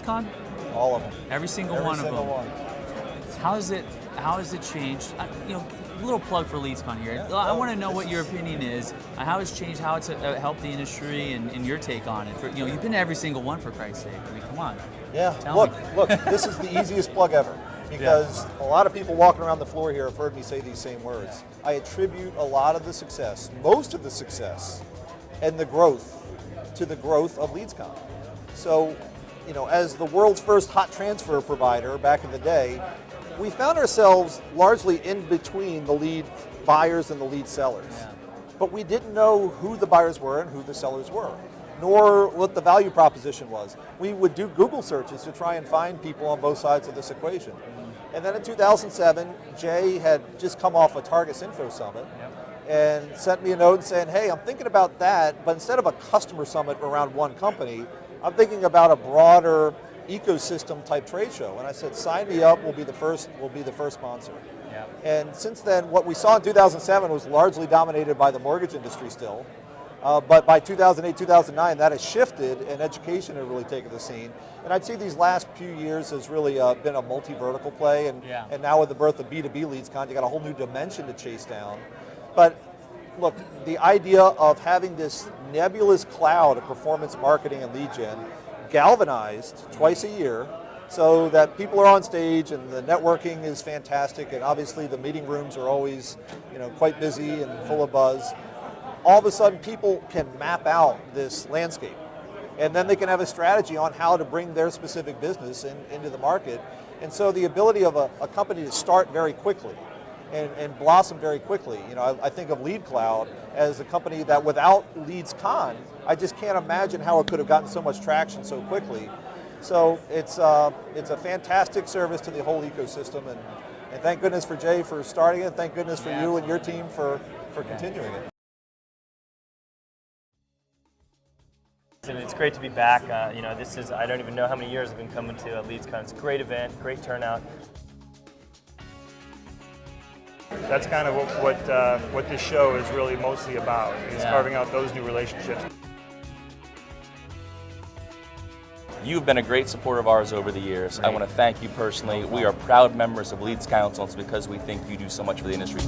LeadsCon? All of them. Every single Every one single of them. one. How has it changed? A little plug for LeadsCon here. Yeah, I want to know what your opinion is. How it's changed, how it's helped the industry, and your take on it. You've been to every single one, for Christ's sake. I mean, come on. Yeah. Tell me. Look. This is the easiest plug ever because a lot of people walking around the floor here have heard me say these same words. I attribute a lot of the success, most of the success, and the growth to the growth of LeadsCon. So, as the world's first hot transfer provider back in the day, we found ourselves largely in between the lead buyers and the lead sellers. Yeah. But we didn't know who the buyers were and who the sellers were, nor what the value proposition was. We would do Google searches to try and find people on both sides of this equation. And then in 2007, Jay had just come off a Targus Info Summit and sent me a note saying, hey, I'm thinking about that, but instead of a customer summit around one company, I'm thinking about a broader ecosystem type trade show. And I said, sign me up, we'll be the first sponsor. Yeah. And since then, what we saw in 2007 was largely dominated by the mortgage industry still. But by 2008, 2009, that has shifted and education had really taken the scene. And I'd say these last few years has really been a multi-vertical play. And now with the birth of B2B LeadsCon, you got a whole new dimension to chase down. But look, the idea of having this nebulous cloud of performance marketing and lead gen galvanized twice a year so that people are on stage and the networking is fantastic and obviously the meeting rooms are always quite busy and full of buzz. All of a sudden people can map out this landscape and then they can have a strategy on how to bring their specific business into the market. And so the ability of a company to start very quickly and blossom very quickly. I think of Lead Cloud as a company that without LeadsCon, I just can't imagine how it could have gotten so much traction so quickly. So it's a fantastic service to the whole ecosystem, and thank goodness for Jay for starting it. Thank goodness for you and your team for continuing it. And it's great to be back. This is, I don't even know how many years I've been coming to LeadsCon. It's a great event, great turnout. That's kind of what this show is really mostly about, is carving out those new relationships. You've been a great supporter of ours over the years. I want to thank you personally. We are proud members of Leads Council. It's because we think you do so much for the industry.